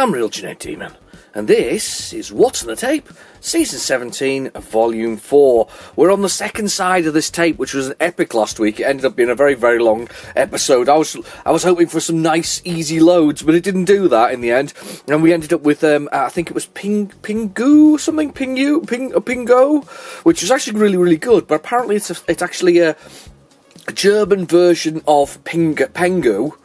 I'm Real Genetic Demon, and this is What's on the Tape, Season 17, Volume 4. We're on the second side of this tape, which was an epic last week. It ended up being a very, very long episode. I was hoping for some nice, easy loads, but it didn't do that in the end. And we ended up with, I think it was Pingu, something, Pingo, which was actually really, really good. But apparently it's actually a German version of Pengu.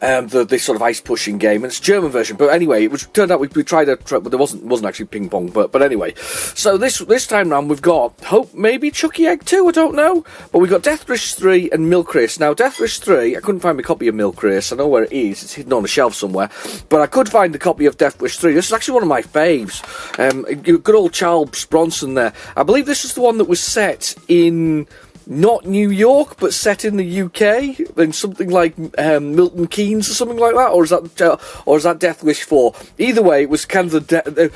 The sort of ice pushing game, and it's a German version. But anyway, turned out we tried but there wasn't actually ping pong. But anyway, so this time round we've got maybe Chucky Egg 2, I don't know. But we've got Death Wish 3 and Milk Race. Now Death Wish 3, I couldn't find my copy of Milk Race. I know where it is. It's hidden on a shelf somewhere. But I could find the copy of Death Wish 3. This is actually one of my faves. Good old Charles Bronson there. I believe this is the one that was set in not New York, but set in the UK, in something like Milton Keynes or something like that, or is that Death Wish 4? Either way, it was kind of it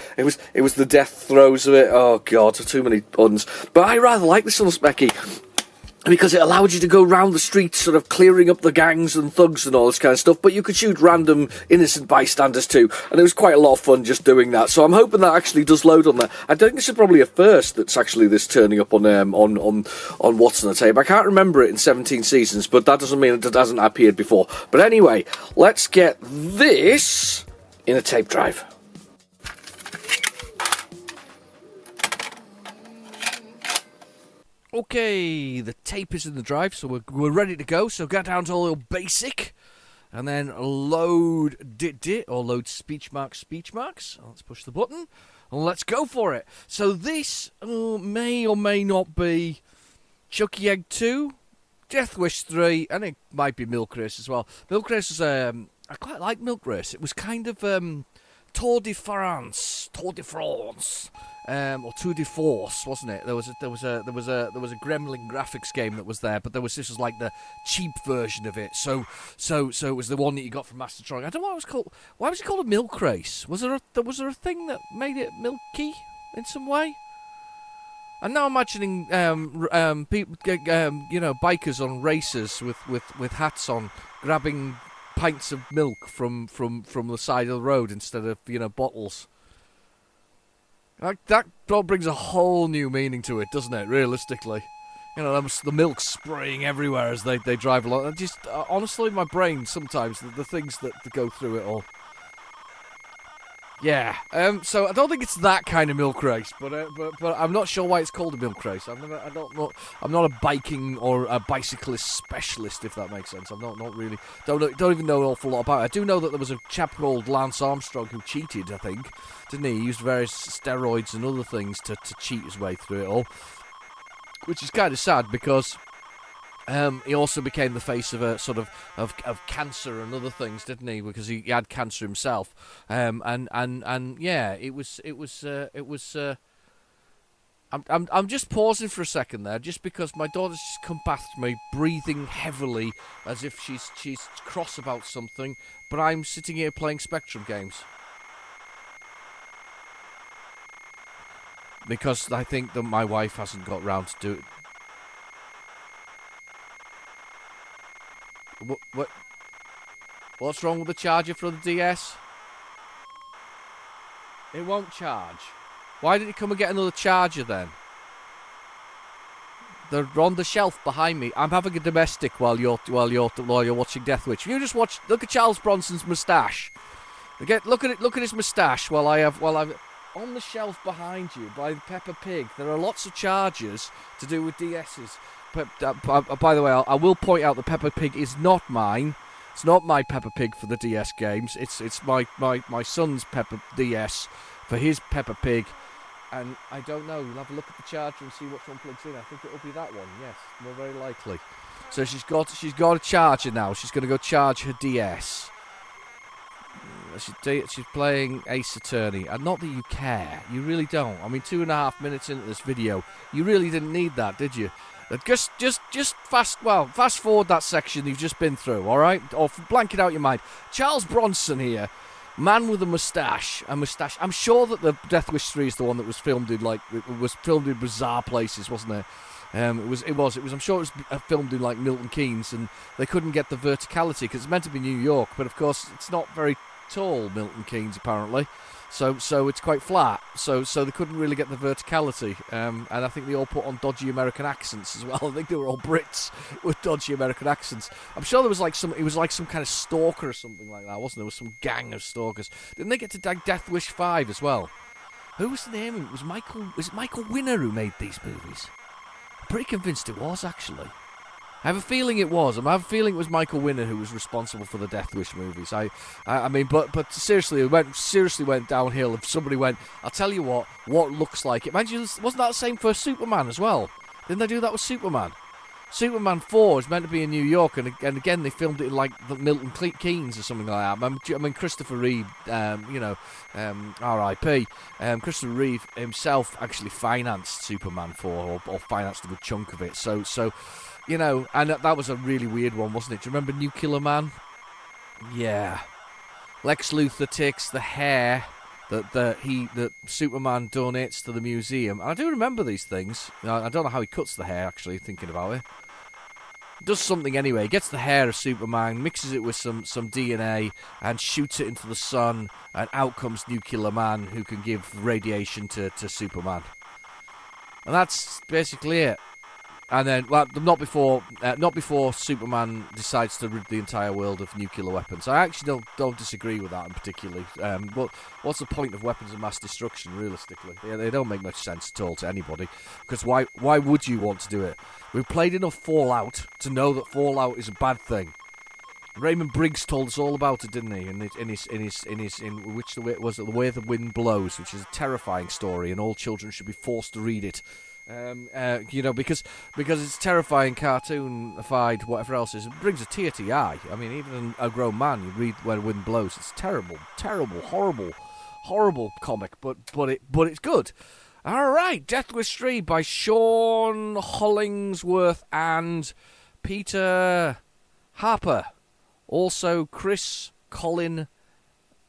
was the death throes of it. Oh god, too many puns. But I rather like this one, Specky, because it allowed you to go round the streets, sort of clearing up the gangs and thugs and all this kind of stuff, but you could shoot random innocent bystanders too, and it was quite a lot of fun just doing that. So I'm hoping that actually does load on there. I think this is probably a first that's actually this turning up on What's on the Tape. I can't remember it in 17 seasons, but that doesn't mean it hasn't appeared before. But anyway, let's get this in a tape drive. Okay, the tape is in the drive, so we're ready to go. So get down to a little basic, and then load dit, or load speech marks. Let's push the button, and let's go for it. So this may or may not be Chucky Egg 2, Death Wish 3, and it might be Milk Race as well. Milk Race was, I quite like Milk Race. It was kind of Tour de France, or Tour de Force, wasn't it? There was a Gremlin graphics game that was there, but this was like the cheap version of it. So it was the one that you got from Mastertronic. I don't know what it was called. Why was it called a Milk Race? Was there a thing that made it milky in some way? I'm now imagining people, bikers on racers with hats on, grabbing pints of milk from the side of the road instead of bottles. That brings a whole new meaning to it, doesn't it? Realistically, the milk spraying everywhere as they drive along. And just honestly, my brain sometimes the things that go through it all. Yeah. So I don't think it's that kind of Milk Race, but I'm not sure why it's called a Milk Race. I'm not a biking or a bicyclist specialist, if that makes sense. I'm not really don't even know an awful lot about it. I do know that there was a chap called Lance Armstrong who cheated, I think, didn't he? He used various steroids and other things to cheat his way through it all, which is kind of sad because he also became the face of a sort of cancer and other things, didn't he? Because he had cancer himself. And yeah, it was. I'm just pausing for a second there, just because my daughter's just come past me, breathing heavily as if she's cross about something. But I'm sitting here playing Spectrum games because I think that my wife hasn't got round to do it. What's wrong with the charger for the DS? It won't charge. Why did it come and get another charger then? They're on the shelf behind me. I'm having a domestic while you're watching Death Wish. You just look at Charles Bronson's moustache. Look at his moustache while I'm on the shelf behind you by Peppa Pig. There are lots of chargers to do with DS's. By the way, I will point out that Peppa Pig is not mine. It's not my Peppa Pig for the DS games. It's my son's Peppa DS for his Peppa Pig. And I don't know. We'll have a look at the charger and see which one plugs in. I think it'll be that one. Yes, more very likely. So she's got a charger now. She's going to go charge her DS. She's playing Ace Attorney. And not that you care. You really don't. I mean, 2.5 minutes into this video, you really didn't need that, did you? Just fast forward that section you've just been through, all right? Or blank it out your mind. Charles Bronson here, man with a moustache. I'm sure that the Death Wish 3 is the one that was filmed in bizarre places, wasn't it? It was. I'm sure it was filmed in like Milton Keynes, and they couldn't get the verticality because it's meant to be New York, but of course it's not very tall, Milton Keynes, apparently. So it's quite flat. So they couldn't really get the verticality. And I think they all put on dodgy American accents as well. I think they were all Brits with dodgy American accents. I'm sure there was it was like some kind of stalker or something like that, wasn't there? There was some gang of stalkers. Didn't they get to Death Wish 5 as well? Who was the name? Was it Michael Winner who made these movies? I'm pretty convinced it was, actually. I have a feeling it was. I have a feeling it was Michael Winner who was responsible for the Death Wish movies. I mean, but seriously, it went downhill. If somebody went, I'll tell you what looks like it. Mind you, wasn't that the same for Superman as well? Didn't they do that with Superman? Superman 4 is meant to be in New York, and again they filmed it in like the Milton Keynes or something like that. I mean Christopher Reeve, R.I.P. Christopher Reeve himself actually financed Superman 4 or financed a good chunk of it. So. You know, and that was a really weird one, wasn't it? Do you remember Nuclear Man? Yeah. Lex Luthor takes the hair that Superman donates to the museum. I do remember these things. I don't know how he cuts the hair, actually, thinking about it. Does something anyway. He gets the hair of Superman, mixes it with some DNA, and shoots it into the sun, and out comes Nuclear Man, who can give radiation to Superman. And that's basically it. And then, well, not before Superman decides to rid the entire world of nuclear weapons. I actually don't disagree with that in particularly. But what's the point of weapons of mass destruction, realistically? They don't make much sense at all to anybody. Because why would you want to do it? We've played enough Fallout to know that Fallout is a bad thing. Raymond Briggs told us all about it, didn't he? In which was it, The Way the Wind Blows, which is a terrifying story, and all children should be forced to read it. Because it's terrifying, cartoonified, whatever else is. It brings a tear to your eye. I mean, even a grown man, you read Where the Wind Blows. It's terrible, horrible comic, but it's good. All right, Death Wish 3 by Sean Hollingsworth and Peter Harper. Also, Chris Collin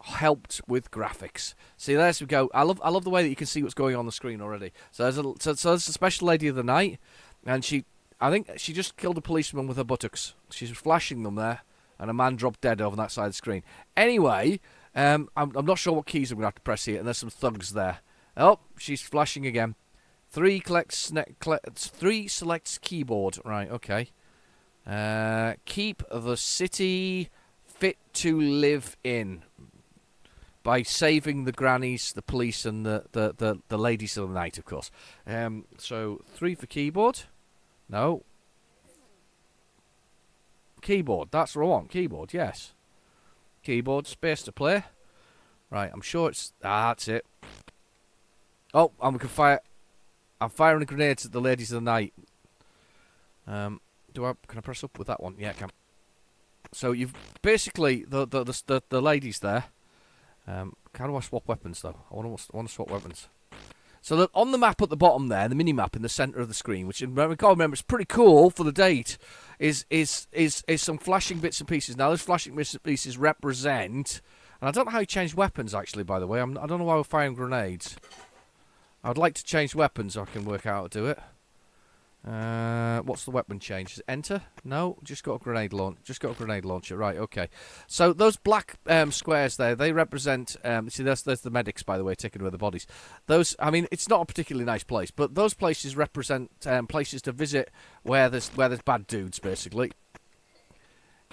helped with graphics. See, there we go. I love the way that you can see what's going on the screen already. So there's a special lady of the night, and I think she just killed a policeman with her buttocks. She's flashing them there, and a man dropped dead over that side of the screen. Anyway, I'm not sure what keys I'm gonna have to press here, and there's some thugs there. Oh, she's flashing again. 3 selects keyboard. Right, okay. Keep the city fit to live in. By saving the grannies, the police, and the ladies of the night, of course. So 3 for keyboard. No. Keyboard. That's what I want. Keyboard. Yes. Keyboard. Space to play. Right. I'm sure it's. That's it. Oh, I'm firing grenades at the ladies of the night. Can I press up with that one? Yeah, I can. So you've basically the ladies there. How do I swap weapons, though? I want to swap weapons. So on the map at the bottom there, the mini-map in the centre of the screen, which remember it's pretty cool for the date, is some flashing bits and pieces. Now, those flashing bits and pieces represent... And I don't know how you change weapons, actually, by the way. I don't know why we're firing grenades. I would like to change weapons so I can work out how to do it. What's the weapon change? Is it enter? No, just got a grenade launch. Just got a grenade launcher. Right, okay. So those black squares there, they represent. See, there's the medics, by the way, taking away the bodies. Those, I mean, it's not a particularly nice place, but those places represent places to visit where there's bad dudes, basically.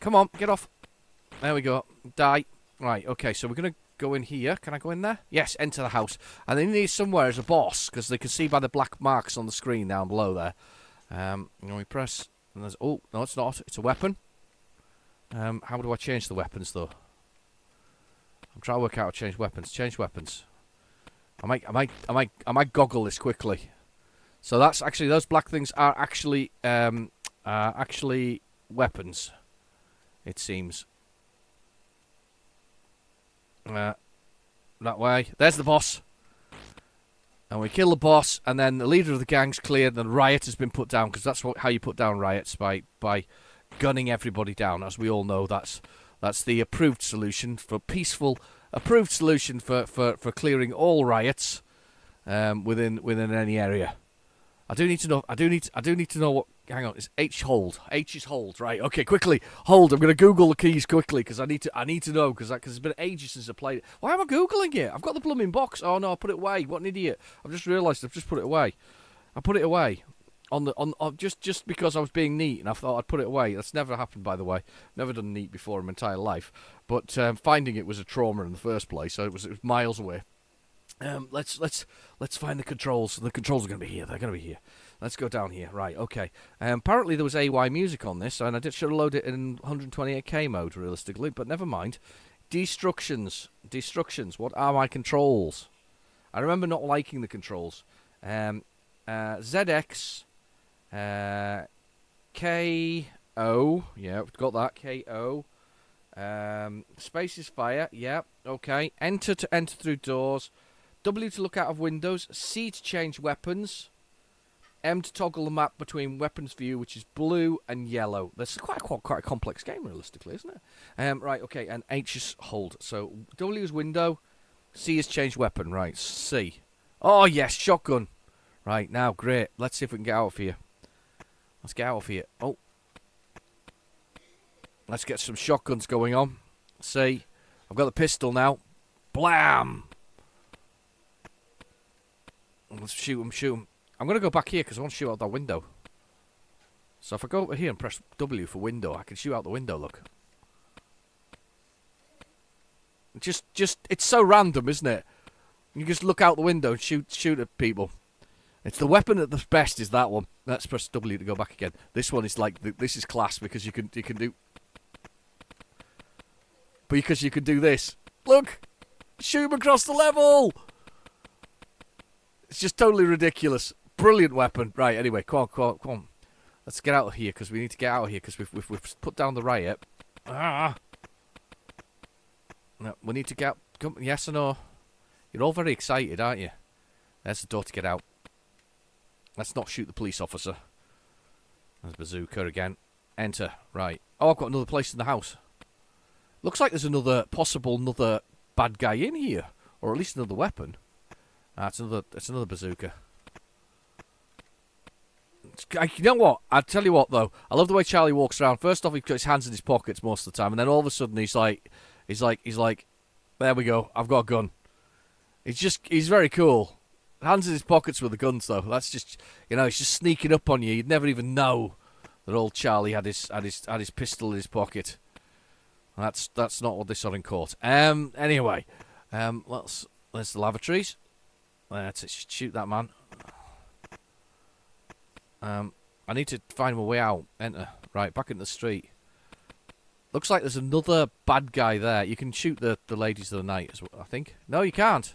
Come on, get off. There we go. Die. Right, okay. So we're gonna go in here. Can I go in there? Yes. Enter the house. And then there's somewhere as a boss because they can see by the black marks on the screen down below there. And we press, and there's, oh, no, it's not. It's a weapon. How do I change the weapons, though? I'm trying to work out how to change weapons. Change weapons. I might goggle this quickly. So that's actually, those black things are actually weapons, it seems. That way. There's the boss. And we kill the boss, and then the leader of the gang's cleared, and the riot has been put down, because that's how you put down riots, by gunning everybody down. As we all know, that's the approved solution for peaceful, approved solution for clearing all riots within any area. I do need to know what Hang on, it's H hold. H is hold, right? Okay, quickly hold. I'm gonna Google the keys quickly because I need to know because it's been ages since I played it. Why am I googling it? I've got the blooming box. Oh no, I put it away. What an idiot! I've just realised I've just put it away. I put it away on just because I was being neat and I thought I'd put it away. That's never happened, by the way. Never done neat before in my entire life. But finding it was a trauma in the first place. So it was miles away. Let's find the controls. The controls are gonna be here. They're gonna be here. Let's go down here. Right, okay. Apparently there was AY music on this, and I should have loaded it in 128k mode, realistically, but never mind. Destructions. What are my controls? I remember not liking the controls. ZX, KO, yeah, we've got that, KO. Space is fire, yeah, okay. Enter to enter through doors. W to look out of windows. C to change weapons. M to toggle the map between weapons view, which is blue and yellow. That's quite a complex game, realistically, isn't it? Right, okay, and H is hold. So W is window, C is change weapon. Right, C. Oh, yes, shotgun. Right, now, great. Let's see if we can get out of here. Let's get out of here. Oh. Let's get some shotguns going on. C. I've got the pistol now. Blam! Let's shoot him. I'm going to go back here because I want to shoot out that window. So if I go over here and press W for window, I can shoot out the window, look. Just, it's so random, isn't it? You just look out the window and shoot at people. It's the weapon at the best is that one. Let's press W to go back again. This one is like, this is class because you can do... But because you can do this. Look! Shoot him across the level! It's just totally ridiculous. Brilliant weapon. Right, anyway, come on. Let's get out of here, because we need to get out of here, because we've put down the riot. Ah! No, we need to get out. Come, yes or no? You're all very excited, aren't you? There's the door to get out. Let's not shoot the police officer. There's bazooka again. Enter. Right. Oh, I've got another place in the house. Looks like there's another bad guy in here. Or at least another weapon. It's another bazooka. You know what? I'll tell you what, though. I love the way Charlie walks around. First off, he's got his hands in his pockets most of the time, and then all of a sudden he's like, there we go. I've got a gun. He's very cool. Hands in his pockets with the guns, though. That's just, he's just sneaking up on you. You'd never even know that old Charlie had his pistol in his pocket. That's not what they saw in court. Anyway, there's the lavatories. Let's shoot that man. I need to find my way out. Enter. Right, back into the street. Looks like there's another bad guy there. You can shoot the ladies of the night, I think. No, you can't.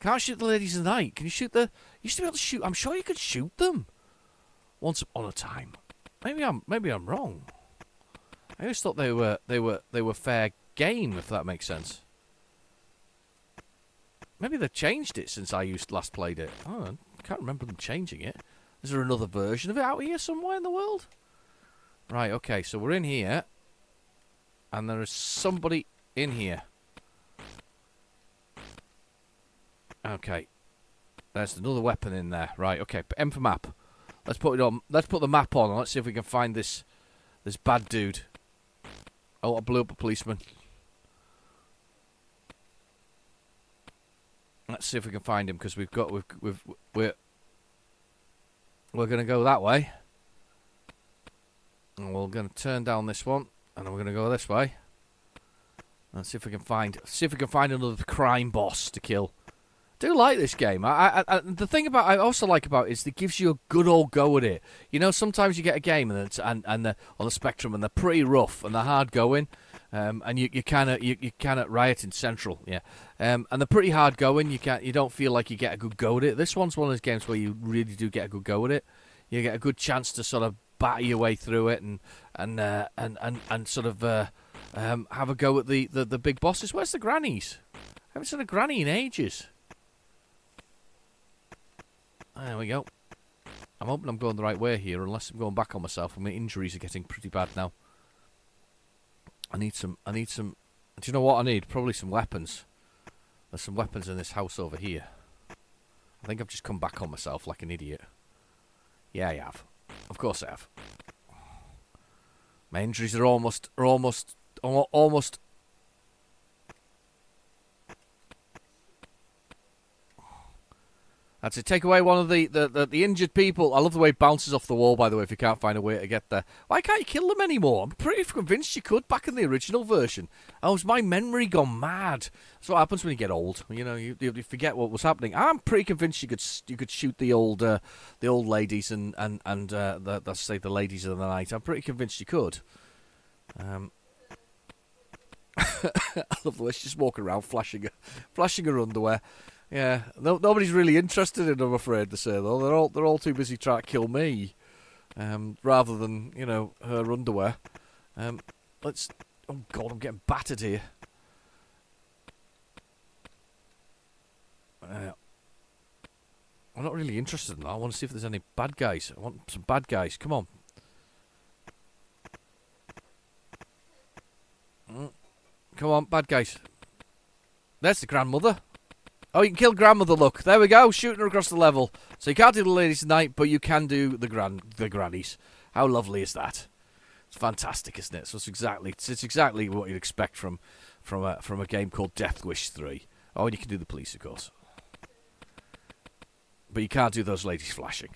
Can't shoot the ladies of the night. Can you shoot the... You used to be able to shoot... I'm sure you could shoot them. Once upon a time. Maybe I'm wrong. I always thought they were fair game, if that makes sense. Maybe they've changed it since I last played it. Oh, I can't remember them changing it. Is there another version of it out here somewhere in the world? Right, okay, so we're in here. And there is somebody in here. Okay. There's another weapon in there. Right, okay, M for map. Let's put it on. Let's put the map on and let's see if we can find this bad dude. Oh, I blew up a policeman. Let's see if we can find him because we're gonna go that way. And we're gonna turn down this one, and then we're gonna go this way. Let's see if we can find another crime boss to kill. I do like this game. The thing I also like about it is it gives you a good old go at it. Sometimes you get a game and they're on the spectrum and they're pretty rough and they're hard going, and you kind of riot in Central, yeah. And they're pretty hard going. You don't feel like you get a good go at it. This one's one of those games where you really do get a good go at it. You get a good chance to sort of batter your way through it and sort of have a go at the big bosses. Where's the grannies? I haven't seen a granny in ages. There we go. I'm hoping I'm going the right way here, unless I'm going back on myself. My injuries are getting pretty bad now. I need some... Do you know what I need? Probably some weapons. There's some weapons in this house over here. I think I've just come back on myself like an idiot. Yeah, I have. Of course I have. My injuries are almost. That's it. Take away one of the injured people. I love the way it bounces off the wall, by the way, if you can't find a way to get there. Why can't you kill them anymore? I'm pretty convinced you could back in the original version. Oh, has my memory gone mad? That's what happens when you get old. You know, you forget what was happening. I'm pretty convinced you could shoot the old ladies and let's say the ladies of the night. I'm pretty convinced you could. I love the way she's just walking around flashing her underwear. Yeah, nobody's really interested in them, I'm afraid to say, though. They're all too busy trying to kill me, rather than, you know, her underwear. Oh God, I'm getting battered here. I'm not really interested in that. I want to see if there's any bad guys. I want some bad guys. Come on. Come on, bad guys. There's the grandmother. Oh, you can kill grandmother, look. There we go, shooting her across the level. So you can't do the ladies tonight, but you can do the grannies. How lovely is that? It's fantastic, isn't it? So it's exactly what you'd expect from a game called Death Wish 3. Oh, and you can do the police, of course. But you can't do those ladies flashing.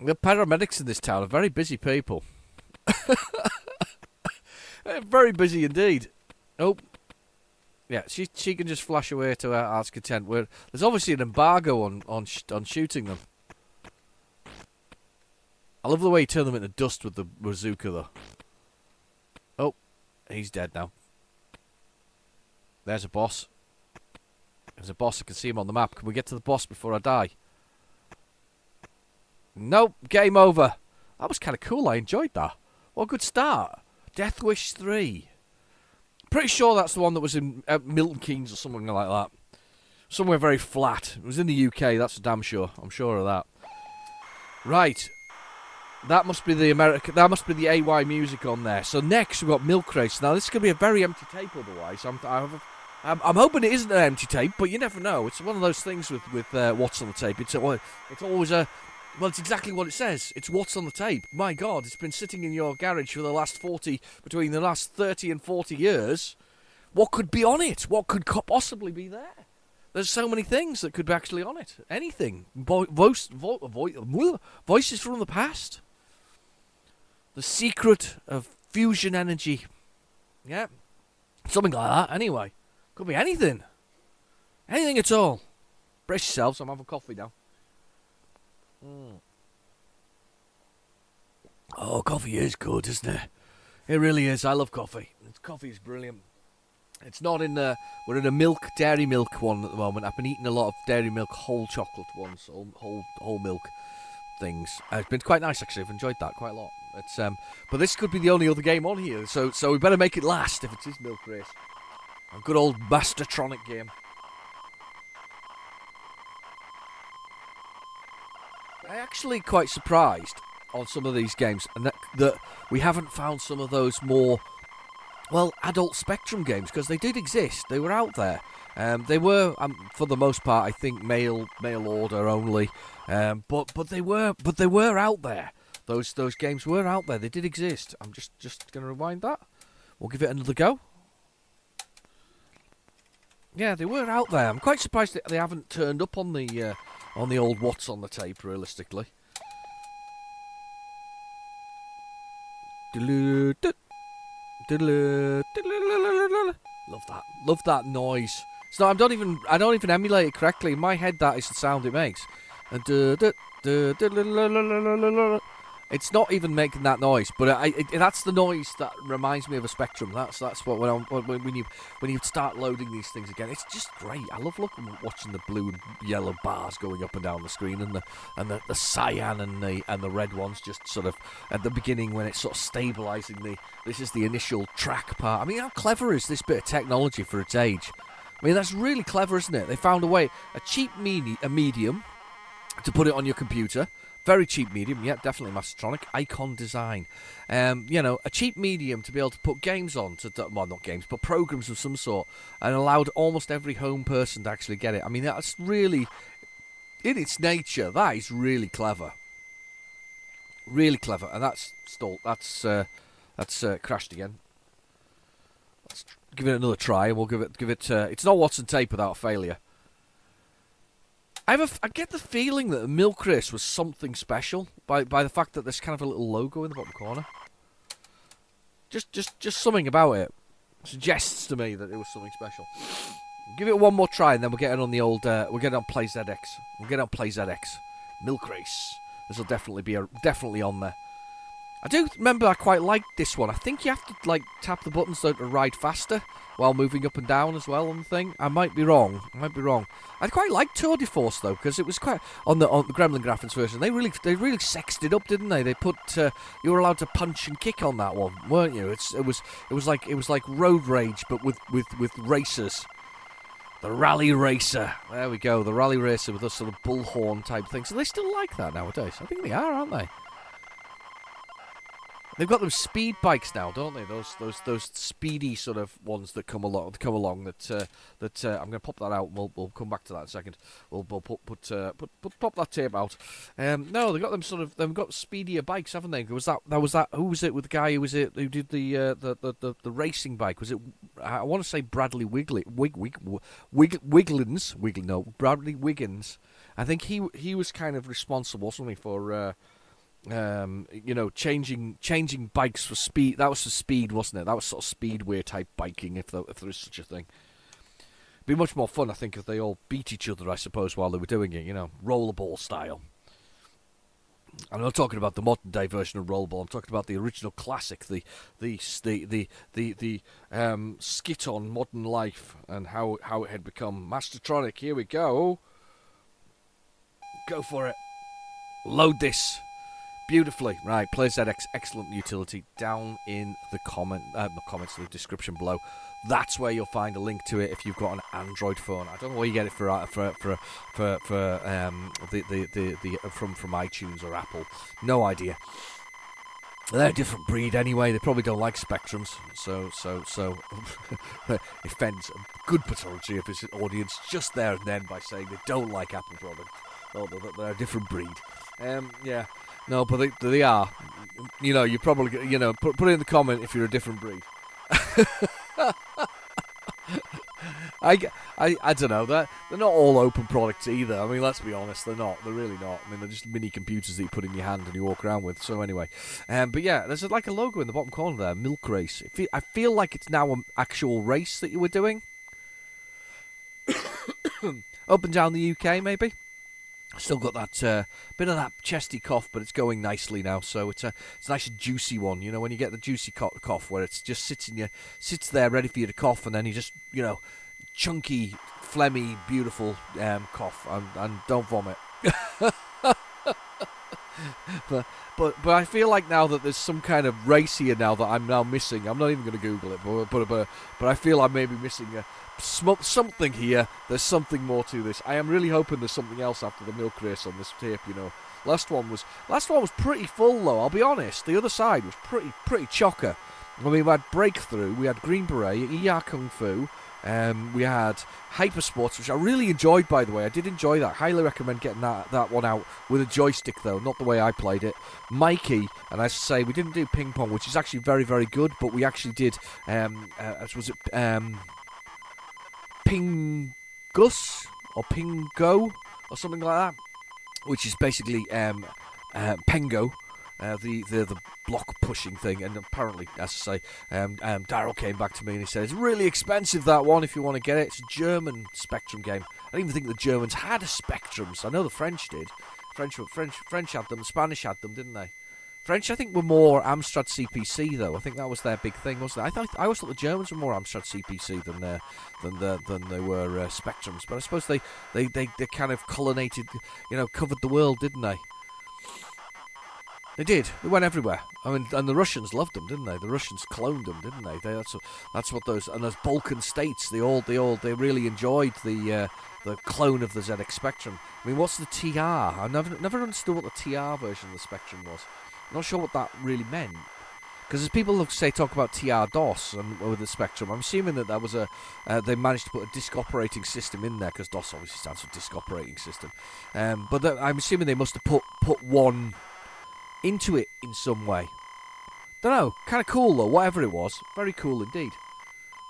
The paramedics in this town are very busy people. Very busy indeed. Oh, yeah. She can just flash away to her heart's content. There's obviously an embargo on shooting them. I love the way you turn them into dust with the bazooka, though. Oh, he's dead now. There's a boss. There's a boss. I can see him on the map. Can we get to the boss before I die? Nope. Game over. That was kind of cool. I enjoyed that. What a good start. Death Wish 3. Pretty sure that's the one that was in Milton Keynes or something like that. Somewhere very flat. It was in the UK, that's for damn sure. I'm sure of that. Right. That must be the AY music on there. So next we've got Milk Race. Now this is going to be a very empty tape otherwise. I'm hoping it isn't an empty tape, but you never know. It's one of those things with what's on the tape. It's always a... Well, it's exactly what it says. It's what's on the tape. My God, it's been sitting in your garage for between the last 30 and 40 years. What could be on it? What could possibly be there? There's so many things that could be actually on it. Anything. Voices from the past. The secret of fusion energy. Yeah. Something like that, anyway. Could be anything. Anything at all. Brace yourselves, I'm having coffee now. Oh, coffee is good, isn't it? It really is. I love coffee. Coffee is brilliant. It's not in we're in a dairy milk one at the moment. I've been eating a lot of dairy milk, whole chocolate ones, whole milk things. It's been quite nice, actually. I've enjoyed that quite a lot. But this could be the only other game on here, so we better make it last if it is Milk Race. A good old Mastertronic game. I'm actually quite surprised on some of these games and that we haven't found some of those more, well, adult Spectrum games, because they did exist. They were out there. They were, for the most part, I think mail order only. But they were out there. Those games were out there. They did exist. I'm just going to rewind that. We'll give it another go. Yeah, they were out there. I'm quite surprised that they haven't turned up on the old what's on the tape, realistically. Love that noise. So I don't even emulate it correctly. In my head, that is the sound it makes. It's not even making that noise, but that's the noise that reminds me of a Spectrum. That's what when you start loading these things again, it's just great. I love watching the blue and yellow bars going up and down the screen, and the cyan and the red ones just sort of at the beginning when it's sort of stabilising this is the initial track part. I mean, how clever is this bit of technology for its age? I mean, that's really clever, isn't it? They found a medium to put it on your computer. very cheap medium, yeah, definitely Mastertronic. Icon Design. You know, a cheap medium to be able to put games on, well, not games, but programs of some sort, and allowed almost every home person to actually get it. I mean, that's really, in its nature, that is really clever. Really clever. And that's stalled. That's crashed again. Let's give it another try, and we'll give it. It's not Watson tape without failure. I get the feeling that the milk race was something special by the fact that there's kind of a little logo in the bottom corner. Just something about it suggests to me that it was something special. Give it one more try, and then we'll get it on the old. We'll get it on PlayZX. We'll get it on PlayZX. Milk race. This will definitely be definitely on there. I do remember I quite liked this one. I think you have to like tap the buttons to ride faster while moving up and down as well on the thing. I might be wrong. I quite liked Tour de Force though, because it was quite on the Gremlin Graphics version. They really sexed it up, didn't they? They put you were allowed to punch and kick on that one, weren't you? It was like road rage, but with racers. The Rally Racer. There we go. The Rally Racer with a sort of bullhorn type thing. So they still like that nowadays. I think they are, aren't they? They've got those speed bikes now, don't they? Those speedy sort of ones that come along. That I'm going to pop that out. And we'll come back to that in a second. We'll pop that tape out. No, they got them sort of. They've got speedier bikes, haven't they? Was that? Who was it with the guy who did the racing bike? Was it? I want to say Bradley Bradley Wiggins. I think he was kind of responsible, wasn't he, for. You know, changing bikes for speed. That was for speed, wasn't it? That was sort of speedway type biking, if there is such a thing. It'd be much more fun, I think, if they all beat each other, I suppose, while they were doing it. You know, rollerball style. I'm not talking about the modern day version of rollerball. I'm talking about the original classic, the skit on Modern Life and how it had become Mastertronic. Here we go. Go for it. Load this. Beautifully. Right, PlayZX, excellent utility. Down in the the description below. That's where you'll find a link to it if you've got an Android phone. I don't know where you get it from iTunes or Apple. No idea. They're a different breed anyway. They probably don't like Spectrums, so it offends a good majority of his audience just there and then by saying they don't like Apple products. Oh, they're a different breed. Yeah. No, but they are. You know, you probably, put it in the comment if you're a different breed. I don't know. They're not all open products either. I mean, let's be honest, they're not. They're really not. I mean, they're just mini computers that you put in your hand and you walk around with. So anyway, but yeah, there's like a logo in the bottom corner there, Milk Race. I feel like it's now an actual race that you were doing. Up and down the UK, maybe. Still got that bit of that chesty cough, but it's going nicely now. So it's a nice and juicy one. You know, when you get the juicy cough where it's just sits there ready for you to cough, and then you just, chunky, phlegmy, beautiful cough, and don't vomit. But I feel like now that there's some kind of race here now that I'm now missing. I'm not even going to Google it, but I feel I may be missing something here. There's something more to this. I am really hoping there's something else after the milk race on this tape. Last one was pretty full though. I'll be honest. The other side was pretty chocker. I mean, we had Breakthrough, we had Green Beret, ER Kung Fu. We had Hypersports, which I really enjoyed, by the way. I did enjoy that. Highly recommend getting that one out with a joystick, though, not the way I played it. Mikey, and as I say, we didn't do ping pong, which is actually very, very good, but we actually did, Pingus or Pingo or something like that, which is basically Pengo. The block pushing thing, and apparently, as I say, Daryl came back to me and he said it's really expensive, that one, if you want to get it. It's a German Spectrum game. I don't even think the Germans had a Spectrums. I know the French did. French had them. The Spanish had them, didn't they? French, I think, were more Amstrad CPC though. I think that was their big thing, wasn't it? I always thought the Germans were more Amstrad CPC than they were Spectrums. But I suppose they kind of covered the world, didn't they? They did. They went everywhere. I mean, and the Russians loved them, didn't they? The Russians cloned them, didn't they? That's what those and those Balkan states. They really enjoyed the clone of the ZX Spectrum. I mean, what's the TR? I never understood what the TR version of the Spectrum was. I'm not sure what that really meant. Because as people talk about TR DOS and with the Spectrum, I'm assuming that was they managed to put a disk operating system in there, because DOS obviously stands for disk operating system. But I'm assuming they must have put one into it in some way. Don't know. Kind of cool though. Whatever it was, very cool indeed.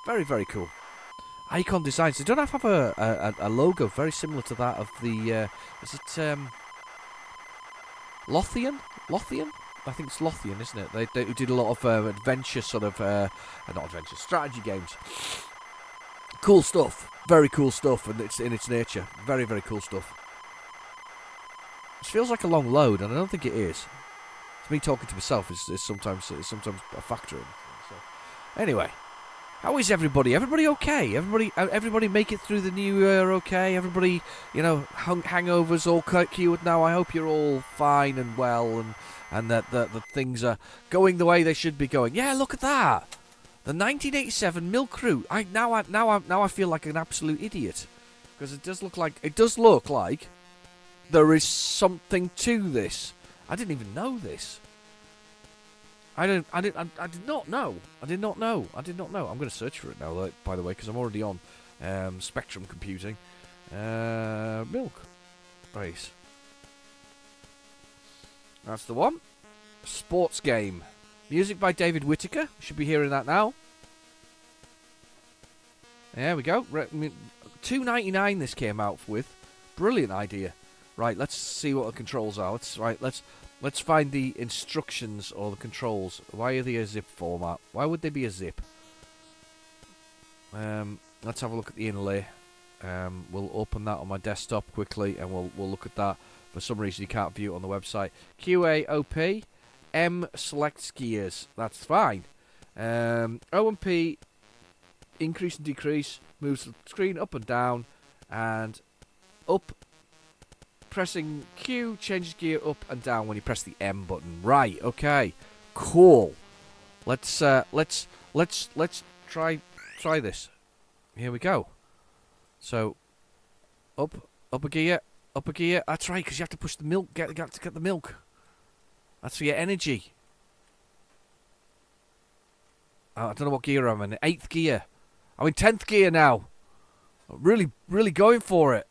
Very, very cool. Icon Designs. They don't have a logo very similar to that of the. Is it Lothian? Lothian? I think it's Lothian, isn't it? They did a lot of adventure sort of not adventure, strategy games. Cool stuff. Very cool stuff, and it's in its nature. Very, very cool stuff. It feels like a long load, and I don't think it is. Me talking to myself is sometimes a factor in. So, anyway, how is everybody? Everybody okay? Everybody make it through the new year okay? Everybody, hangovers all cured now. I hope you're all fine and well, and that the things are going the way they should be going. Yeah, look at that. The 1987 Milk Route. Now I feel like an absolute idiot, because it does look like there is something to this. I didn't even know this. I did not know. I'm going to search for it now, by the way, because I'm already on Spectrum Computing. Milk Race. That's the one. Sports game. Music by David Whittaker. Should be hearing that now. There we go. $2.99 this came out with. Brilliant idea. Right, let's see what the controls are. Let's find the instructions or the controls. Why are they a zip format? Why would they be a zip? Let's have a look at the inlay. We'll open that on my desktop quickly, and we'll look at that. For some reason, you can't view it on the website. QAOP M selects gears. That's fine. O and P increase and decrease, moves the screen up and down, and up. Pressing Q changes gear up and down when you press the M button. Right, okay. Cool. Let's try this. Here we go. So up a gear. That's right, because you have to push the milk, get the milk. That's for your energy. I don't know what gear I'm in. 8th gear. I'm in 10th gear now. I'm really going for it.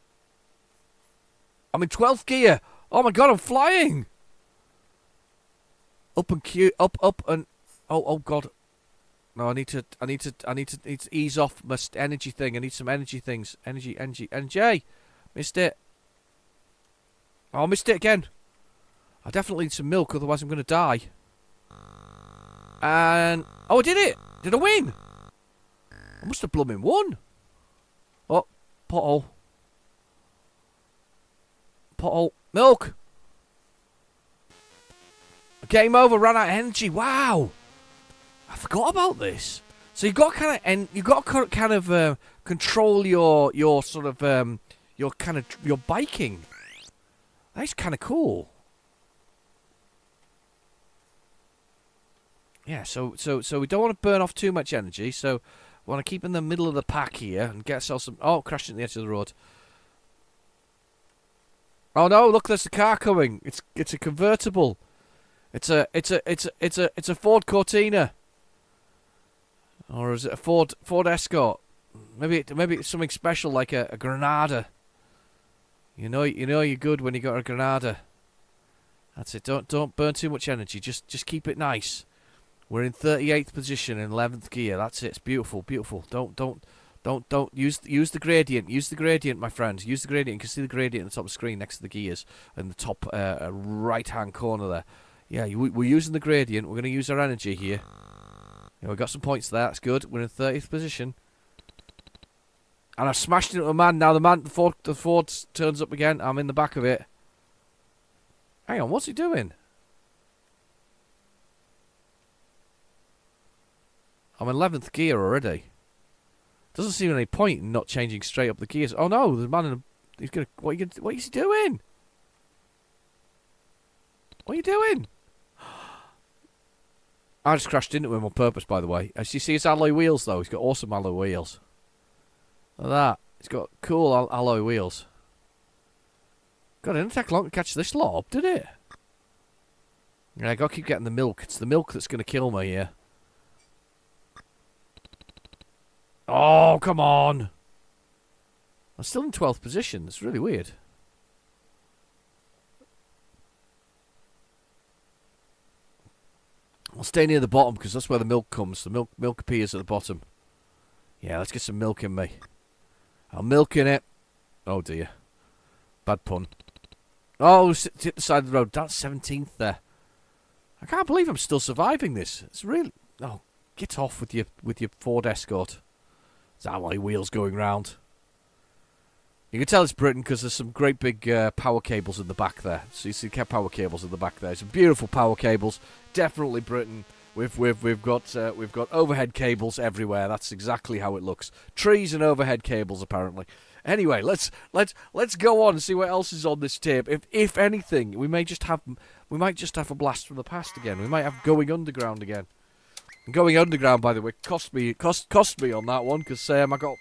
I'm in 12th gear. Oh my god, I'm flying. Up and Q, up and oh god. No, I need to ease off my energy thing. I need some energy things. Energy. Missed it. Oh, I missed it again. I definitely need some milk, otherwise I'm going to die. And oh, I did it. Did I win? I must have blooming won. Oh, pothole. Milk. Game over. Ran out of energy. Wow. I forgot about this. So you got to kind of control your sort of your biking. That's kind of cool. Yeah. So we don't want to burn off too much energy. So we want to keep in the middle of the pack here and get ourselves some. Oh, crashed into the edge of the road. Oh no! Look, there's a car coming. It's a convertible. It's a Ford Cortina. Or is it a Ford Escort? Maybe it's something special like a Granada. You know you're good when you got a Granada. That's it. Don't burn too much energy. Just keep it nice. We're in 38th position in 11th gear. That's it. It's beautiful. Don't use the gradient. Use the gradient, my friends. Use the gradient. You can see the gradient at the top of the screen next to the gears in the top right-hand corner there. Yeah, we're using the gradient. We're going to use our energy here. Yeah, we got some points there. That's good. We're in 30th position. And I've smashed into a man. Now the Ford turns up again. I'm in the back of it. Hang on, what's he doing? I'm in 11th gear already. Doesn't seem any point in not changing straight up the gears. Oh no, there's a man in a... He's gonna... What is he doing? What are you doing? I just crashed into him on purpose, by the way. As you see his alloy wheels, though, he's got awesome alloy wheels. Look at that. He's got cool alloy wheels. God, it didn't take long to catch this lot up, did it? Yeah, I gotta keep getting the milk. It's the milk that's gonna kill me here. Oh, come on! I'm still in 12th position. It's really weird. I'll stay near the bottom because that's where the milk comes. The milk appears at the bottom. Yeah, let's get some milk in me. I'm milking it. Oh dear. Bad pun. Oh, it's hit the side of the road. That's 17th there. I can't believe I'm still surviving this. It's really... Oh, get off with your Ford Escort. There's alloy wheels going round. You can tell it's Britain because there's some great big power cables in the back there. So you see power cables in the back there. Some beautiful power cables. Definitely Britain. We've got overhead cables everywhere. That's exactly how it looks. Trees and overhead cables apparently. Anyway, let's go on and see what else is on this tape. If anything, we might just have a blast from the past again. We might have Going Underground again. And Going Underground, by the way, cost me on that one because I got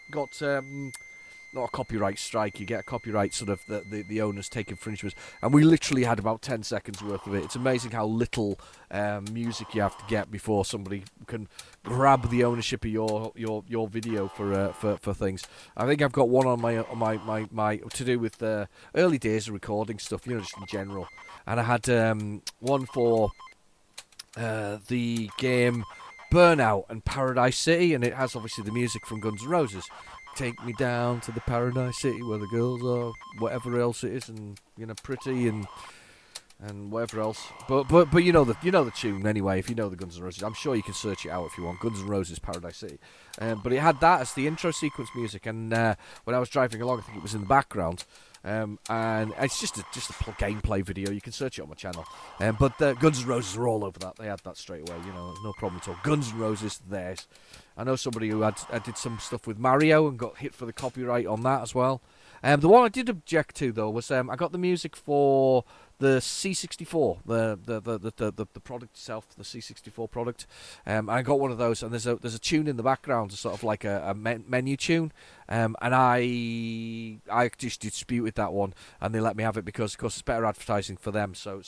not a copyright strike. You get a copyright sort of the owners take infringements, and we literally had about 10 seconds worth of it. It's amazing how little music you have to get before somebody can grab the ownership of your video for things. I think I've got one on my to do with early days of recording stuff, just in general. And I had one for the game Burnout and Paradise City, and it has obviously the music from Guns N' Roses. Take me down to the Paradise City where the girls are, whatever else it is, and pretty and whatever else. But you know the tune anyway. If you know the Guns N' Roses, I'm sure you can search it out if you want. Guns N' Roses Paradise City. But it had that as the intro sequence music, and when I was driving along, I think it was in the background. And it's just a gameplay video. You can search it on my channel. But Guns N' Roses are all over that. They had that straight away. There's no problem at all. Guns N' Roses, theirs. I know somebody who did some stuff with Mario and got hit for the copyright on that as well. The one I did object to though was I got the music for the C64, the product itself, the C64 product. I got one of those, and there's a tune in the background, sort of like a menu tune. And I just disputed that one, and they let me have it because, of course, it's better advertising for them. So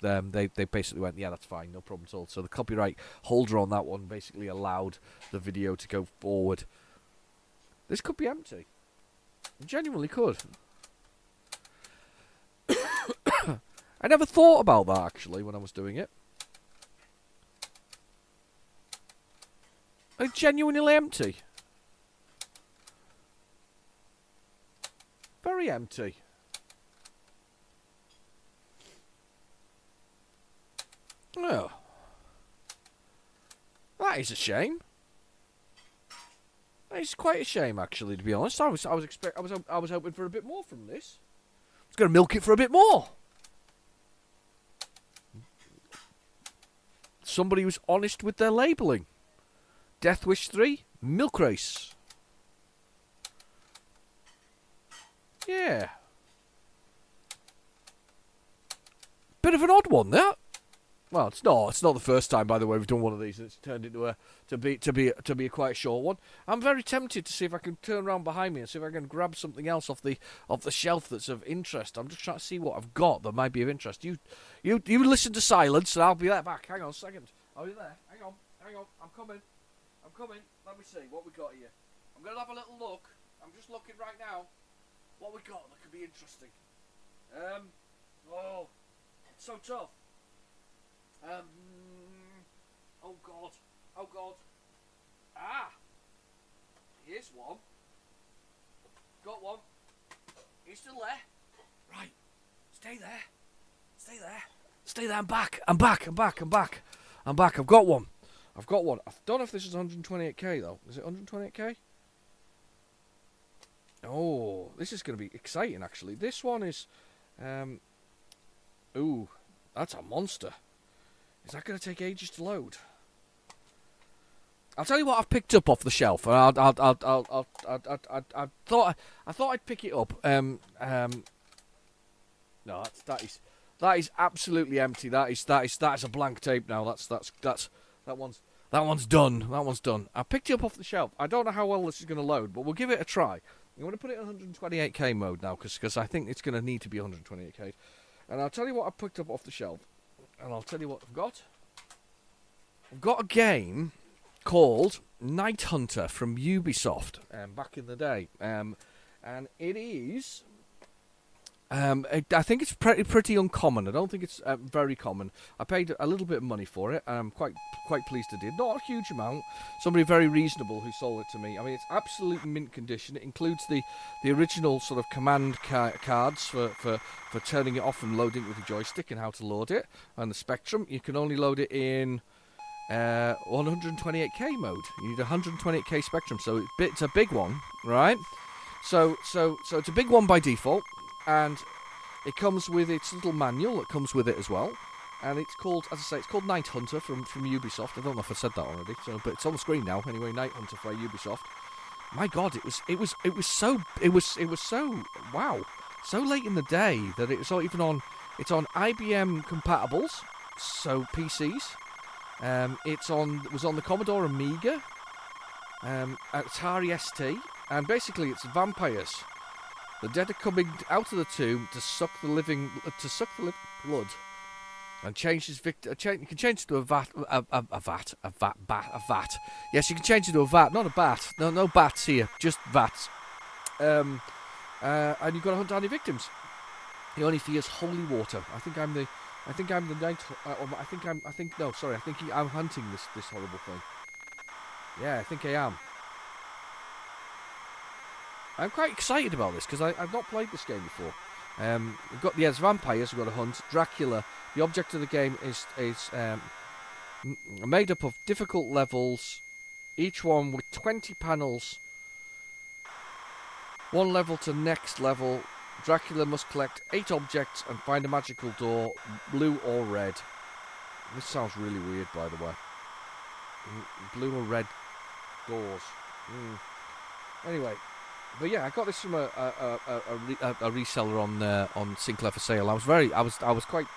they basically went, yeah, that's fine, no problem at all. So the copyright holder on that one basically allowed the video to go forward. This could be empty. It genuinely could. I never thought about that, actually, when I was doing it. It's genuinely empty. Very empty. Oh. That is a shame. It's quite a shame, actually, to be honest. I was hoping for a bit more from this. I was going to milk it for a bit more. Somebody who's honest with their labelling. Death Wish 3, Milk Race. Yeah. Bit of an odd one, that. Well, it's not. It's not the first time, by the way, we've done one of these, and it's turned into to be a quite short one. I'm very tempted to see if I can turn around behind me and see if I can grab something else off the shelf that's of interest. I'm just trying to see what I've got that might be of interest. You listen to silence, and I'll be right back. Hang on a second. Are you there? Hang on. I'm coming. Let me see what we got here. I'm gonna have a little look. I'm just looking right now. What we got that could be interesting. Oh, it's so tough. Oh God. Ah! Here's one. Got one. Are you still there? Right. Stay there. I'm back. I've got one. I don't know if this is 128k though. Is it 128k? Oh, this is going to be exciting actually. This one is... ooh, that's a monster. Is that going to take ages to load? I'll tell you what I've picked up off the shelf. I thought I'd pick it up. No, that is absolutely empty. That is a blank tape now. That's That one's done. That one's done. I picked it up off the shelf. I don't know how well this is going to load, but we'll give it a try. I'm going to put it in 128k mode now because I think it's going to need to be 128k. And I'll tell you what I picked up off the shelf. And I'll tell you what I've got. I've got a game called Night Hunter from Ubisoft back in the day. And it is... I think it's pretty uncommon. I don't think it's very common. I paid a little bit of money for it, and I'm quite pleased I did. Not a huge amount. Somebody very reasonable who sold it to me. I mean, it's absolute mint condition. It includes the original sort of command cards for turning it off and loading it with the joystick and how to load it. And the Spectrum, you can only load it in 128k mode. You need a 128k Spectrum, so it's a big one, right? So it's a big one by default. And it comes with its little manual that comes with it as well. And it's called, as I say, it's called Night Hunter from Ubisoft. I don't know if I said that already, but it's on the screen now. Anyway, Night Hunter by Ubisoft. My God, it was so wow, so late in the day that it's not even on. It's on IBM compatibles, so PCs. It was on the Commodore Amiga, Atari ST, and basically it's vampires. The dead are coming out of the tomb to suck the living blood, and change his victim. You can change it to a vat. Yes, you can change it to a vat, not a bat. No bats here, just vats. And you've got to hunt down your victims. He only fears holy water. I think I'm the night. I'm hunting this horrible thing. Yeah, I think I am. I'm quite excited about this because I've not played this game before. We've got it's vampires we've got to hunt. Dracula. The object of the game is made up of difficult levels, each one with 20 panels. One level to next level. Dracula must collect 8 objects and find a magical door, blue or red. This sounds really weird, by the way. Blue or red doors. Anyway. But yeah, I got this from a reseller on Sinclair for sale. I was quite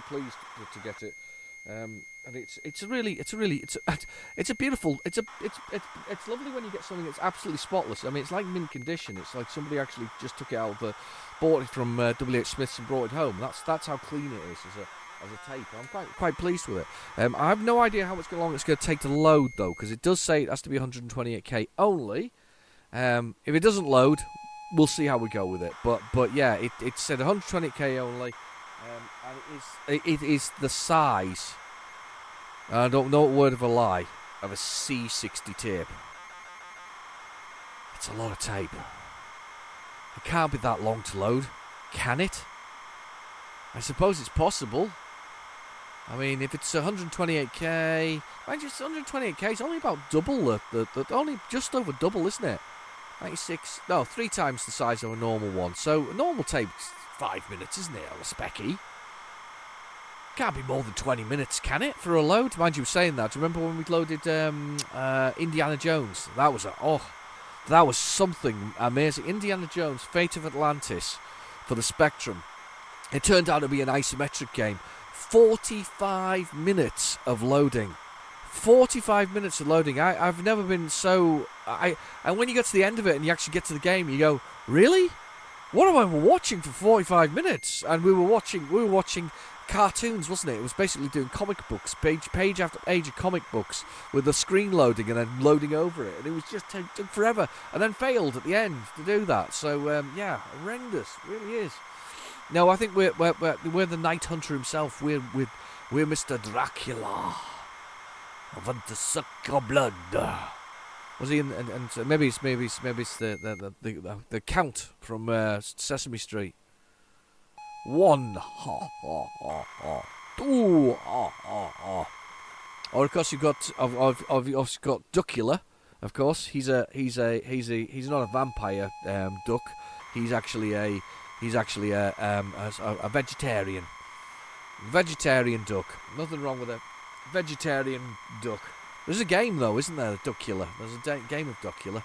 pleased to get it, and it's lovely when you get something that's absolutely spotless. I mean, it's like mint condition. It's like somebody actually just took it out of bought it from W.H. Smith's and brought it home. That's how clean it is as a tape. I'm quite pleased with it. I have no idea how long it's going to take to load though, because it does say it has to be 128k only. If it doesn't load, we'll see how we go with it. But yeah, it said 120k only, and it is the size. I don't know a word of a lie of a C60 tape. It's a lot of tape. It can't be that long to load, can it? I suppose it's possible. I mean, if it's 128k, mind you, it's 128k. It's only about double only just over double, isn't it? 3 times the size of a normal one. So a normal tape's 5 minutes, isn't it, on a speccy? Can't be more than 20 minutes, can it, for a load? Mind you, saying that. Do you remember when we loaded Indiana Jones? That was something amazing. Indiana Jones, Fate of Atlantis for the Spectrum. It turned out to be an isometric game. 45 minutes of loading. 45 minutes of loading. I've never been so... And when you get to the end of it and you actually get to the game, you go, really? What am I watching for 45 minutes? And we were watching cartoons, wasn't it? It was basically doing comic books, page after page of comic books, with the screen loading and then loading over it. And it was just took forever. And then failed at the end to do that. So, yeah, horrendous. Really is. No, I think we're the Night Hunter himself. We're Mr. Dracula. I want to suck your blood. Was he in? And maybe it's the Count from Sesame Street. 1, two, or of course you've got I've got Duckula. Of course, he's not a vampire duck. He's actually a vegetarian. Vegetarian duck. Nothing wrong with a vegetarian duck. There's a game though, isn't there? Duckula. There's a game of Duckula.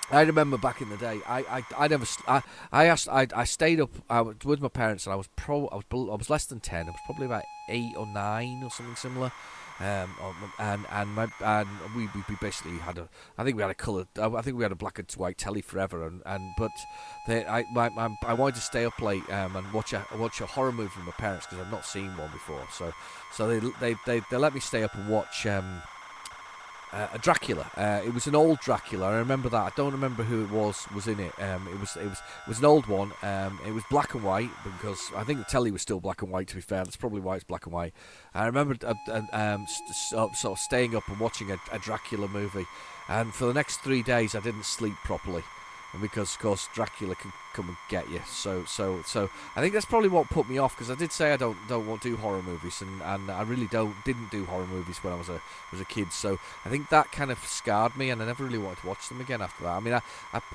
I remember back in the day. I stayed up. I was with my parents, and I was less than 10. I was probably about 8 or 9 or something similar. And we basically had a, I think we had a colour, I think we had a black and white telly forever, but I wanted to stay up late and watch a horror movie with my parents because I've not seen one before, so they let me stay up and watch a Dracula. It was an old Dracula. I remember that. I don't remember who it was in it. It was an old one. It was black and white because I think the telly was still black and white. To be fair, that's probably why it's black and white. I remember sort of staying up and watching a Dracula movie, and for the next 3 days I didn't sleep properly. And because, of course, Dracula can come and get you. So I think that's probably what put me off, because I did say I don't want to do horror movies, and I really didn't do horror movies when I was a kid. So I think that kind of scarred me, and I never really wanted to watch them again after that. I mean, I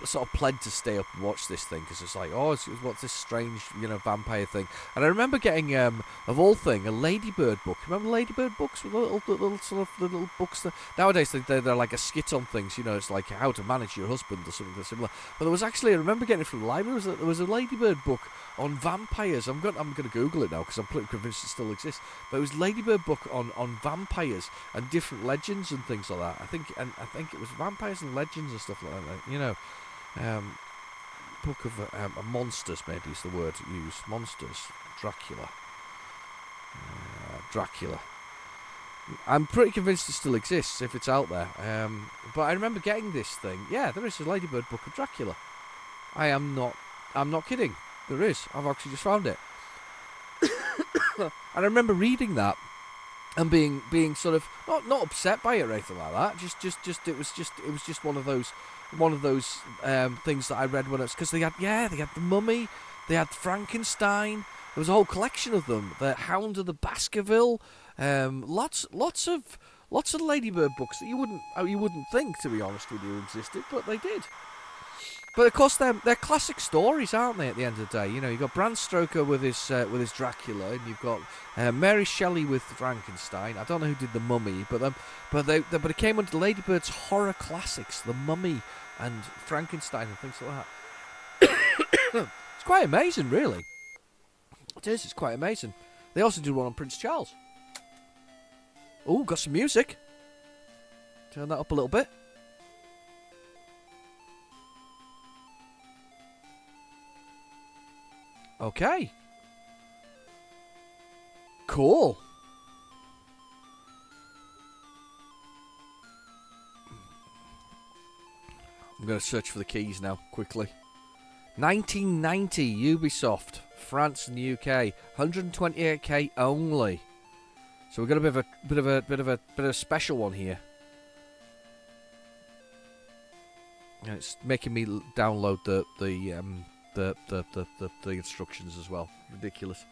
sort of pled to stay up and watch this thing because it's like, what's this strange, vampire thing? And I remember getting, of all things, a Ladybird book. Remember Ladybird books with the little books that nowadays they're like a skit on things. It's like how to manage your husband or something similar. But there was actually, I remember getting it from the library, there was a Ladybird book on vampires. I'm going to Google it now because I'm pretty convinced it still exists. But it was a Ladybird book on vampires and different legends and things like that. I think it was vampires and legends and stuff like that. Book of monsters, maybe is the word used. Monsters, Dracula. Dracula. I'm pretty convinced it still exists if it's out there. But I remember getting this thing. Yeah, there is a Ladybird book of Dracula. I'm not kidding. There is. I've actually just found it. And I remember reading that and being sort of not upset by it or anything like that. It was just one of those things that I read when it's, because they had the Mummy, they had Frankenstein. There was a whole collection of them. The Hound of the Baskerville. Lots of Ladybird books that you wouldn't think, to be honest with you, existed, but they did. But of course, they're classic stories, aren't they? At the end of the day, you've got Bram Stoker with his Dracula, and you've got Mary Shelley with Frankenstein. I don't know who did the Mummy, but it came under Ladybird's horror classics, the Mummy and Frankenstein and things like that. It's quite amazing, really. It is. It's quite amazing. They also did one on Prince Charles. Oh, got some music. Turn that up a little bit. Okay. Cool. I'm going to search for the keys now, quickly. 1990, Ubisoft, France and UK, 128k only. So we've got a bit of a special one here. And it's making me download the instructions as well. Ridiculous.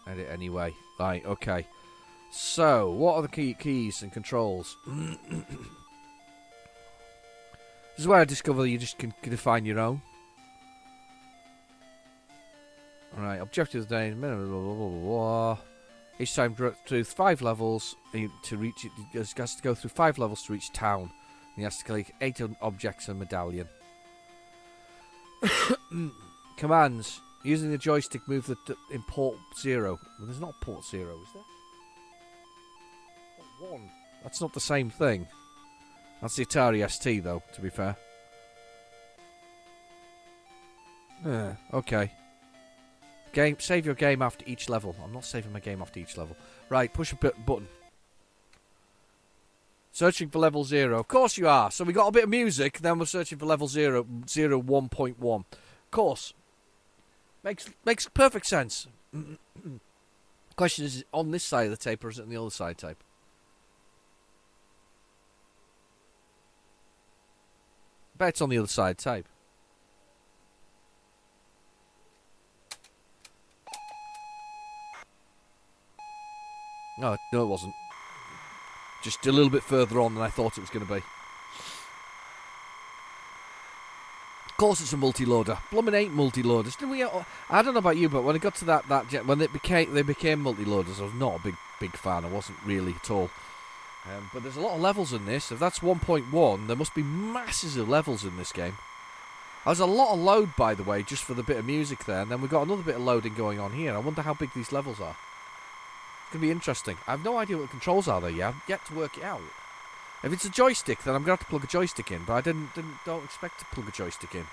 Edit anyway. Right. Okay. So, what are the keys and controls? This is where I discover that you just can define your own. Alright, objective of the day, blah, blah, blah, blah, blah. Each time through 5 levels to reach it. He has to go through 5 levels to reach town. And he has to collect 8 objects and a medallion. Commands. Using the joystick, move in port 0. Well, there's not port 0, is there? Port 1. That's not the same thing. That's the Atari ST, though, to be fair. Okay. Save your game after each level. I'm not saving my game after each level. Right, push a button. Searching for level 0. Of course you are. So we got a bit of music, then we're searching for level 0, 1.1. Of course. Makes perfect sense. Question is it on this side of the tape or is it on the other side tape? I bet it's on the other side tape. No, it wasn't. Just a little bit further on than I thought it was going to be. Of course it's a multi-loader. Bloomin' 8 multi-loaders. Didn't we? I don't know about you, but when it got to that when they became multi-loaders, I was not a big fan. I wasn't really at all. But there's a lot of levels in this. If that's 1.1, there must be masses of levels in this game. There's a lot of load, by the way, just for the bit of music there, and then we've got another bit of loading going on here. I wonder how big these levels are. It's going to be interesting. I have no idea what the controls are there yet. I've yet to work it out. If it's a joystick, then I'm going to have to plug a joystick in, but I don't expect to plug a joystick in.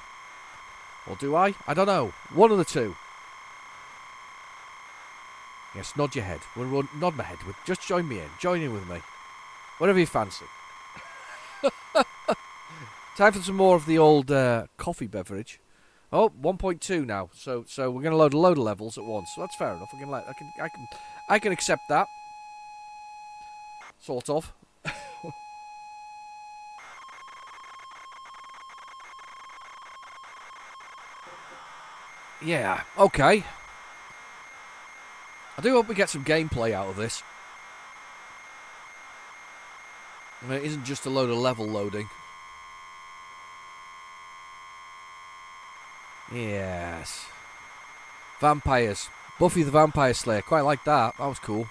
Or do I? I don't know. One of the two. Yes, nod your head. Nod my head. Just join me in. Join in with me. Whatever you fancy. Time for some more of the old coffee beverage. Oh, 1.2 now. So we're going to load a load of levels at once. So that's fair enough. I can accept that. Sort of. Yeah. Okay. I do hope we get some gameplay out of this. I mean, it isn't just a load of level loading. Yes. Vampires. Buffy the Vampire Slayer. Quite like that. That was cool.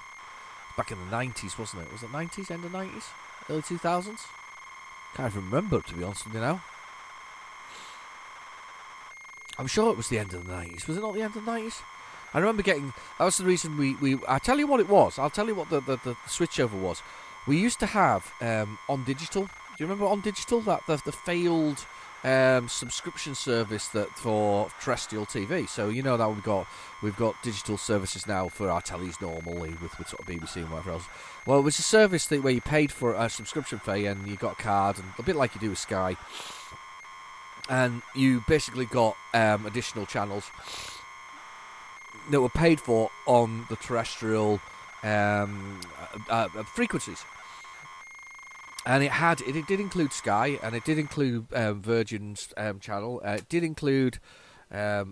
Back in the 90s, wasn't it? Was it 90s? End of 90s? Early 2000s? Can't even remember, to be honest with you now. I'm sure it was the end of the 90s. Was it not the end of the 90s? I remember getting... That was the reason we I'll tell you what it was. I'll tell you what the switchover was. We used to have On Digital. Do you remember On Digital? That the failed subscription service that for terrestrial TV. So you know that we've got digital services now for our tellies normally with sort of BBC and whatever else. Well, it was a service where you paid for a subscription fee and you got a card, and a bit like you do with Sky. And you basically got additional channels that were paid for on the terrestrial frequencies. And it did include Sky, and it did include Virgin's channel. It did include, it's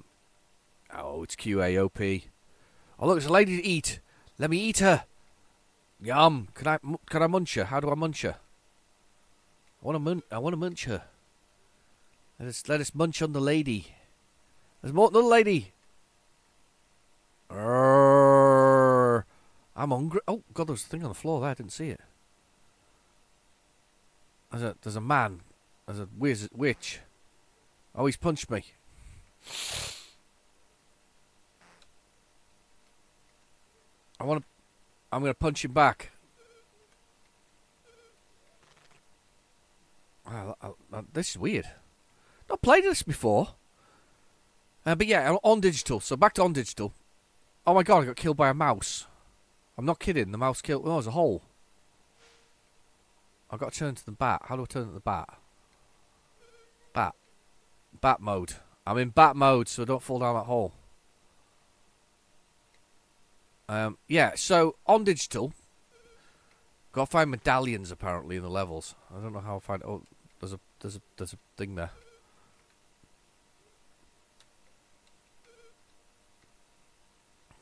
QAOP. Oh look, there's a lady to eat. Let me eat her. Yum. Can I munch her? How do I munch her? I want to munch her. Let us munch on the lady. There's more, little lady. I'm hungry. Oh God, there's a thing on the floor there. I didn't see it. There's a man. There's a witch. Oh, he's punched me. I'm gonna punch him back. Wow, this is weird. Not played this before. But yeah, On Digital. So back to On Digital. Oh my God, I got killed by a mouse. I'm not kidding. The mouse killed. Oh, there's a hole. I've got to turn to the bat. How do I turn to the bat? Bat mode. I'm in bat mode, so I don't fall down that hole. Yeah, so On Digital. Got to find medallions apparently in the levels. I don't know how I find. Oh, there's a thing there.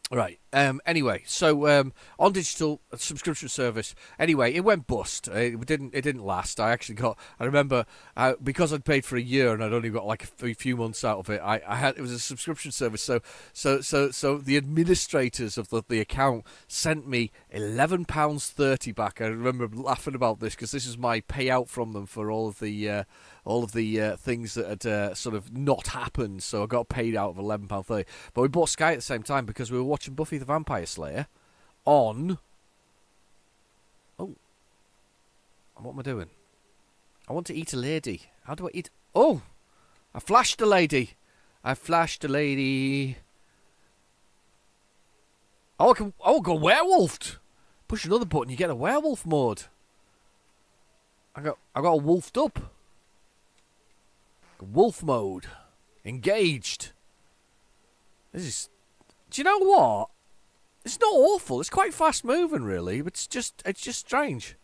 Right. Anyway, so On Digital subscription service. Anyway, it went bust. It didn't last. I remember because I'd paid for a year and I'd only got like a few months out of it. It was a subscription service. So the administrators of the account sent me £11.30 back. I remember laughing about this because this is my payout from them for all of the things that had sort of not happened. So I got paid out of £11.30. But we bought Sky at the same time because we were watching Buffy the Vampire Slayer on... Oh. What am I doing? I want to eat a lady. How do I eat... Oh! I flashed a lady. Oh, I got werewolfed. Push another button, you get a werewolf mode. I got all wolfed up. Wolf mode. Engaged. This is... Do you know what? It's not awful. It's quite fast moving, really. But it's just strange.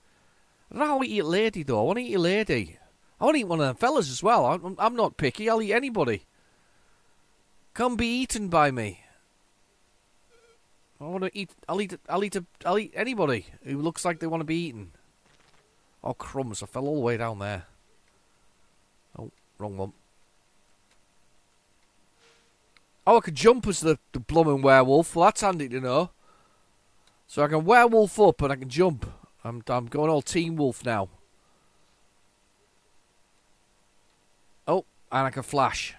I don't know how to eat a lady, though. I want to eat a lady. I want to eat one of them fellas as well. I'm not picky. I'll eat anybody. Come be eaten by me. I want to eat... I'll eat anybody who looks like they want to be eaten. Oh, crumbs. I fell all the way down there. Oh, wrong one. Oh, I could jump as the bloomin' werewolf. Well, that's handy to know. So I can werewolf up and I can jump. I'm going all Teen Wolf now. Oh, And I can flash.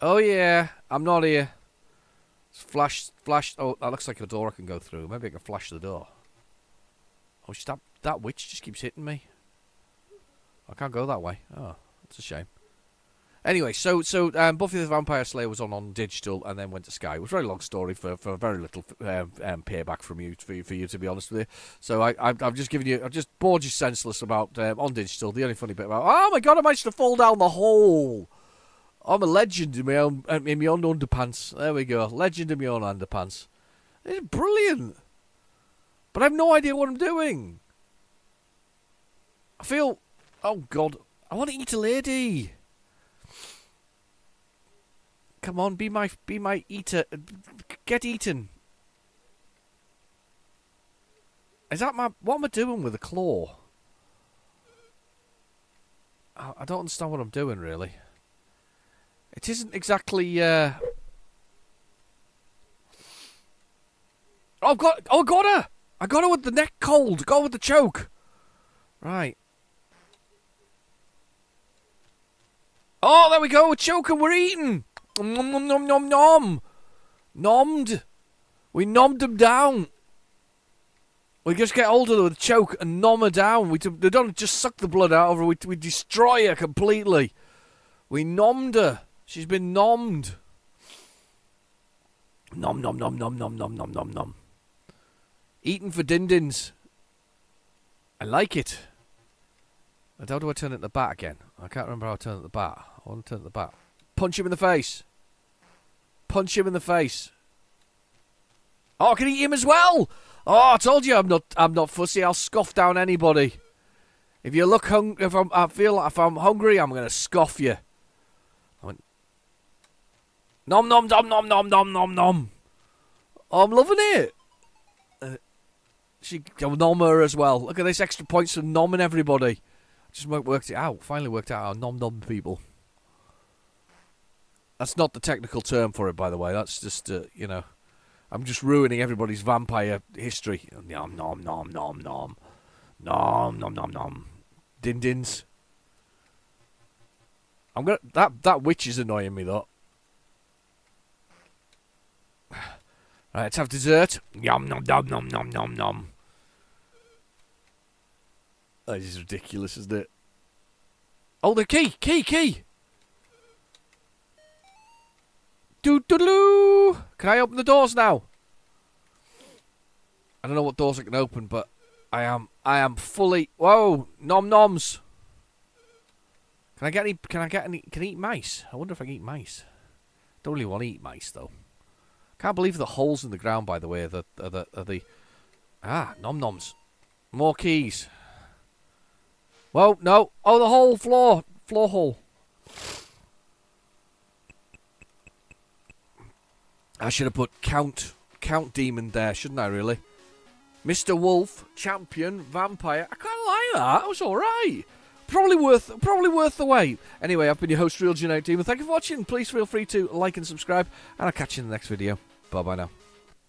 Oh yeah, I'm not here. Flash. Oh, that looks like a door I can go through. Maybe I can flash the door. Oh, that witch just keeps hitting me. I can't go that way. Oh, that's a shame. Anyway, so Buffy the Vampire Slayer was on digital and then went to Sky. It was a very long story for very little payback from you for you to be honest with you. So I've just given you, I've just bored you senseless about on digital. The only funny bit about, oh my god, I managed to fall down the hole. I'm a legend in my own underpants. There we go, legend in my own underpants. It's brilliant, but I have no idea what I'm doing. I feel, oh god, I want to eat a lady. Come on, be my eater. Get eaten. Is that what am I doing with a claw? I don't understand what I'm doing really. It isn't exactly. Oh, I got her. I got her with the neck cold. Got her with the choke. Right. Oh, there we go. We're choking. We're eating. Nom nom nom nom nom. Nommed. We nommed them down. We just get hold of her with a choke and nom her down. We don't just suck the blood out of her. We destroy her completely. We nommed her. She's been nommed. Nom nom nom nom nom nom nom nom nom. Eating for din-dins. I like it. And how do I turn it at the bat again? I can't remember how I turn it at the bat. I want to turn it at the bat. Punch him in the face. Punch him in the face. Oh, I can eat him as well. Oh, I told you I'm not fussy. I'll scoff down anybody. If you look hungry, if I'm hungry, I'm gonna scoff you. Nom nom nom nom nom nom nom nom. Oh, I'm loving it. I'll nom her as well. Look at this extra points for nomming everybody. Just worked it out. Finally worked out how nom nom people. That's not the technical term for it, by the way. That's just, you know, I'm just ruining everybody's vampire history. Nom, nom, nom, nom, nom. Nom, nom, nom, nom. Din-dins. I'm gonna... That witch is annoying me, though. Right, let's have dessert. Yum, nom, nom, nom, nom, nom, nom. That is ridiculous, isn't it? Oh, the key! Key! Doo-doo-doo! Can I open the doors now? I don't know what doors I can open, but I am fully... Whoa! Nom noms! Can I eat mice? I wonder if I can eat mice. Don't really want to eat mice, though. Can't believe the holes in the ground, by the way, are the... Ah, nom noms. More keys. Whoa, no. Oh, the whole floor hole. I should have put Count Demon there, shouldn't I, really? Mr. Wolf, Champion, Vampire. I kind of like that. That was alright. Probably worth the wait. Anyway, I've been your host, Real Generic Demon. Thank you for watching. Please feel free to like and subscribe, and I'll catch you in the next video. Bye-bye now.